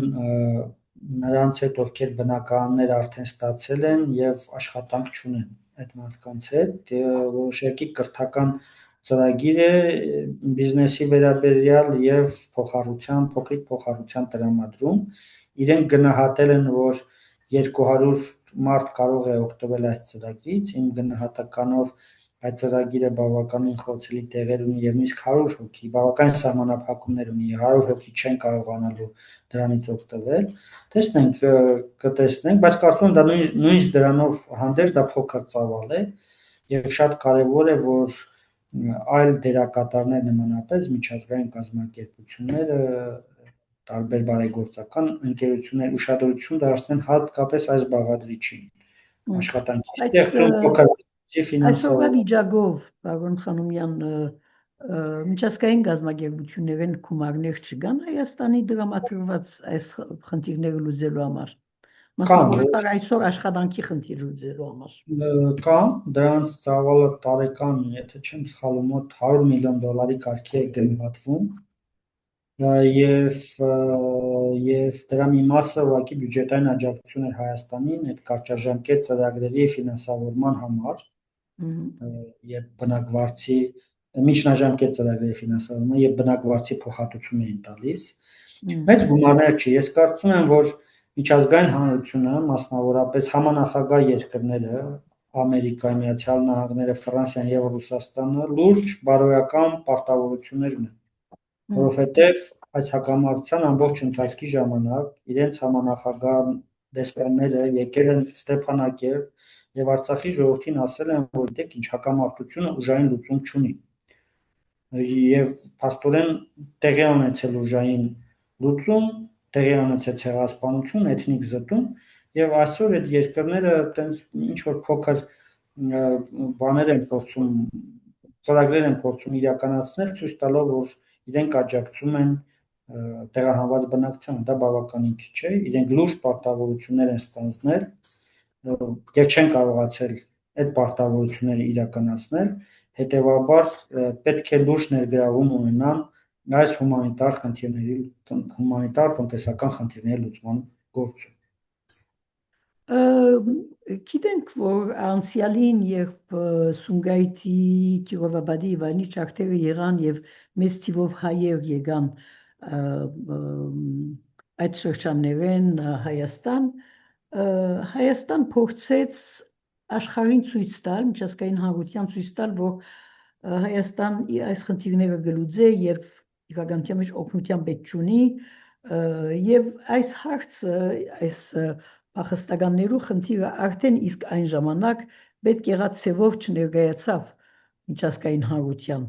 նրանց հետ, ովքեր բնակարաններ արդեն ստացել են եւ աշխատանք չունեն այդ մարդկանց հետ, որոշակի կրթական ծրագիր է բիզնեսի վերաբերյալ եւ փոքրիկ փոխառության տրամադրում։ Իրենք գնահատել են, որ 200 մարդ կարող է օգտվել այս ծրագրից, իմ գնահատականով այդ ծրագիրը բավականին խոցելի տեղեր ունի եւ նույնիսկ 100 հոգի, բավական սահմանափակումներ ունի, 100 հոգի չեն կարողանալու դրանից օգտվել։ Տեսնենք, կտեսնենք, բայց կարծում եմ դա նույնիսկ դրանով հանդերձ դա փոքր ծավալ է եւ շատ կարեւոր է, որ այլ դերակատարներ նմանապես միջազգային կազմակերպությունները, տարբեր բարեգործական ընկերություններ ուշադրություն դարձնեն հատկապես այս բաղադրիչին, աշխատանքի ստեղծում, փոքր Այսօրվա վիճակով, պարոն Խանոմյան, միջազգային գազագերբություններ են գումարներ չկան Հայաստանի դրամատրված այս խնդիրները լուծելու համար։ Մասնավորապես այսօր աշխատանքի խնդիր լուծելու համար։ Կան, դրանց ծավալը տարեկան, եթե չեմ սխալվում, մոտ $100 միլիոն կարգի է գնահատվում, եւ դրա մի մասը ուղղակի բյուջետային աջակցություն էր Հայաստանին այդ կարճաժամկետ ծրագրերի ֆինանսավորման համար, եւ բնակվարձի միջնաժամկետ ծրագրերի ֆինանսավորման եւ բնակվարձի փոխհատուցում էին տալիս։ Մեծ գումարներ չի, ես կարծում եմ, որ միջազգային հանրությունը, մասնավորապես համանախագահ երկրները, Ամերիկա, Միացյալ Նահանգները, Ֆրանսիան եւ Ռուսաստանը լուրջ բարոյական պարտավորություններ ունեն, որովհետեւ այս հակամարտության ամբողջ ընթացքի ժամանակ իրենց համանախագահ դեսպանները եկել են Ստեփանակերտ եւ Արցախի ժողովրդին ասել են, որ դեք ինչ հակամարտությունը ուժային լուծում չունի։ Եվ փաստորեն տեղի ունեցել ուժային լուծում, տեղի ունեցել ցեղասպանություն, էթնիկ զտում, եւ այսօր այդ երկրները այտենց ինչ որ փոքր բաներ են փորձում, ծրագրեր են փորձում իրականացնել, ցույց տալով, որ իրենք աջակցում են տեղահանված բնակչությանը, դա բավականին քիչ է, իրենք լուրջ պարտավորություններ են ստանձնել եւ չեն կարողացել այդ պարտավորությունները իրականացնել, հետեւաբար պետք է լուրջ ներգրավում ունենան այս հումանիտար խնդիրների, հումանիտար տնտեսական խնդիրների լուծման գործում։ Գիտենք, որ անցյալին, երբ Սումգայիթի, Կիրովաբադի եւ այլնի ճակատները եղան եւ մեծ թիվով հայեր եկան այդ շրջաններեն Հայաստան, Հայաստան փորձեց աշխարհին ցույց տալ, միջազգային հանրության ցույց տալ, որ Հայաստան այս խնդիրները գլուծե եւ իրականության մեջ օգնության պետք չունի եւ այս հարցը, այս փախստականներու խնդիրը արդեն իսկ այն ժամանակ պետք եղած ցևով չներկայացավ միջազգային հանրության։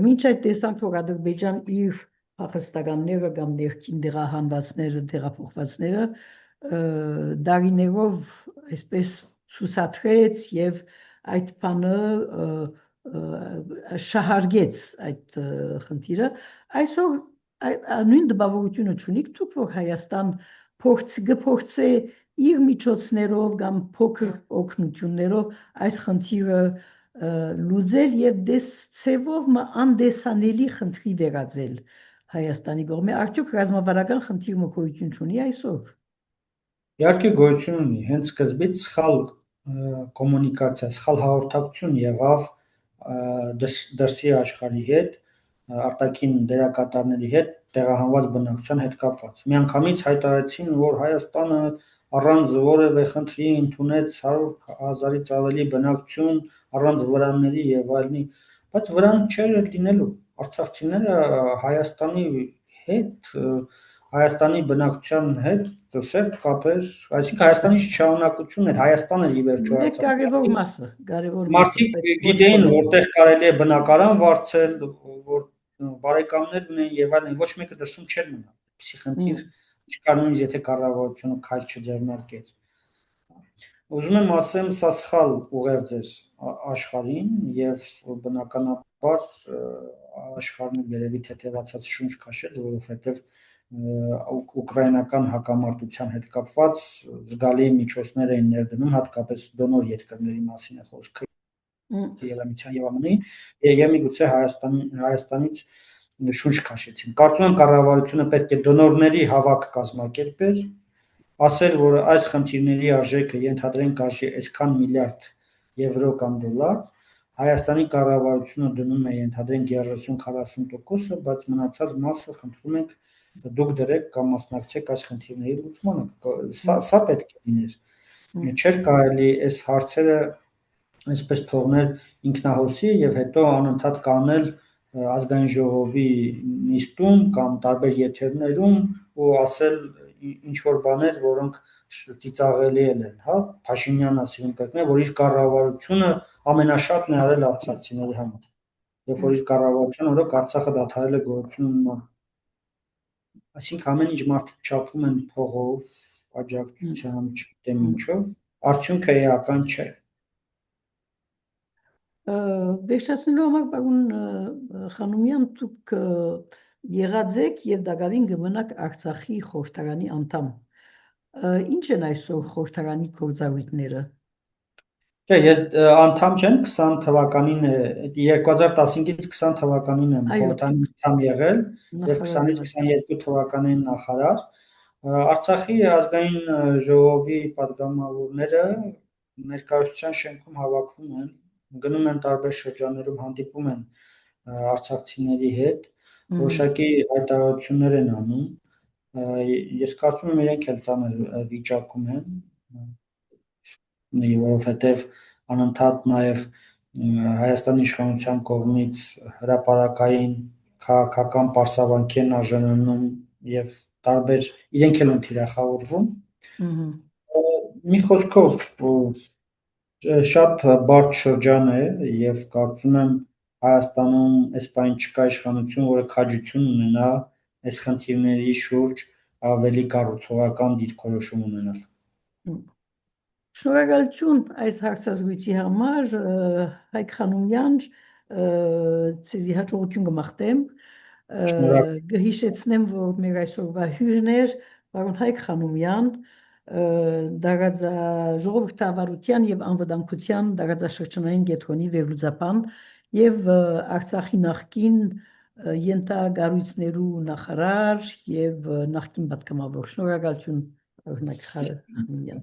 Մինչ այդ տեսանք, որ Ադրբեջան իր փախստականները կամ ներքին դերահանվածները, դերափոխվածները դարիներով այսպես ցուսադրեց եւ այդ բանը շահարկեց այդ խնդիրը։ Այսօր նույն դպավորությունը չունի, դուք որ Հայաստան փորձե իր միջոցներով կամ փոքր օգնություններով այս խնդիրը լուծել եւ դες ցևով անդեսանելի խնդրի վերածել Հայաստանի կողմէ, արդյոք ռազմավարական խնդիր մոկոյություն չունի այսօր։ Իհարկե գոյություն ունի, հենց սկզբից սխալ կոմունիկացիա, սխալ հաղորդակցություն եղավ դրսի աշխարհի հետ, արտաքին դերակատարների հետ, տեղահանված բնակչության հետ կապված։ Միանգամից հայտարարեցին, որ Հայաստանը առանց որևէ խնդրի ընդունեց 100,000-ից ավելի բնակչություն, առանց վրանների եւ այլնի, բայց վրան չէր լինելու։ Արցախցիները Հայաստանի հետ, Հայաստանի բնակչության հետ սերտ կապեր, այսինքն Հայաստանի շարունակությունն էր, Հայաստանը ի վերջո Արցախ։ Կարևոր մասը, կարևոր մասը։ Մարդիկ գիտեին, որտեղ կարելի է բնակարան վարձել, որ բարեկամներ ունեն եւ այլն, ոչ մեկը դրսում չէր մնա։ Այսի խնդիր չկար, նույնիսկ եթե կառավարությունը քայլ չձեռնարկեր։ Ուզում եմ ասեմ, սա սխալ ուղերձ էր աշխարհին եւ բնականաբար աշխարհն երևի թեթևացած շունչ քաշեց, որովհետեւ ուկրաինական հակամարտության հետ կապված զգալի միջոցներ էին ներդնում, հատկապես դոնոր երկրների մասին է խոսքը, Ելամիցյան եւ ԱՄՆ-ի, եւ միգուցե Հայաստանից շունչ քաշեցին։ Կարծում եմ կառավարությունը պետք է դոնորների հավաք կազմակերպեր, ասել, որ այս խնդիրների արժեքը ենթադրենք արժի այսքան միլիարդ եվրո կամ դոլար, Հայաստանի կառավարությունը դնում է ենթադրենք 30-40%, բայց մնացած մասը խնդրում ենք դուք դրեք կամ մասնակցեք այս խնդիրների լուծմանը, սա պետք է լիներ։ Չէր կարելի այս հարցերը այսպես թողնել ինքնահոսի եւ հետո անընդհատ կանել ազգային ժողովի նիստում կամ տարբեր եթերներում ու ասել ինչ որ բաներ, որոնք ծիծաղելի են, հա, Փաշինյանն ասում կրկնել, որ իր կառավարությունը ամենաշատն է արել արցախցիների համար։ Երբ որ իր կառավարության օրոք Արցախը դադարել է գոյություն ունենալ։ Այսինքն ամեն ինչ մարդիկ չափում են փողով, աջակցությամբ, չգիտեմ ինչով, արդյունքը էական չէ։ Վերջացնելու համար պարոն Խանոմյան, դուք եղած եք եւ դակավին կմնաք Արցախի խորհրդարանի անդամ։ Ինչ են այսօր խորհրդարանի գործառույթները։ Չէ, ես անդամ չեմ 20 թվականին 2015-ից 20 թվականին եմ խորհրդարանի անդամ եղել եւ 20-ից 22 թվականին նախարար։ Արցախի ազգային ժողովի падգամավորները ներկայացության շենքում հավաքվում են, գնում են տարբեր շրջաններում հանդիպում են արցախցիների հետ, որոշակի հայտարարություններ են անում։ Ես կարծում եմ իրենք էլ ծանր վիճակում են, որովհետև անընդհատ նաև Հայաստանի իշխանության կողմից հրապարակային քաղաքական պարսավանքի են արժանանում եւ տարբեր իրենք էլ են թիրախավորվում։ Մի խոսքով շատ բարդ շրջան է եւ կարծում եմ Հայաստանում այս պայն չկա իշխանություն, որը քաջություն ունենա այս խնդիրների շուրջ ավելի կառուցողական դիրքորոշում ունենալ։ Շնորհակալություն այս հարցազրույցի համար, Հայկ Խանոմյան, ցեզի հաջողություն կմաղթեմ, կհիշեցնեմ, որ մեր այսօրվա հյուրն էր պարոն Հայկ Խանոմյան, ժողովրդավարության եւ անվտանգության դարաձաշրջանային կենտրոնի վերլուծաբան եւ Արցախի նախկին ենթակառույցներու նախարար եւ նախկին պատգամավոր։ Շնորհակալություն, պարոն Հայկ Խանոմյան։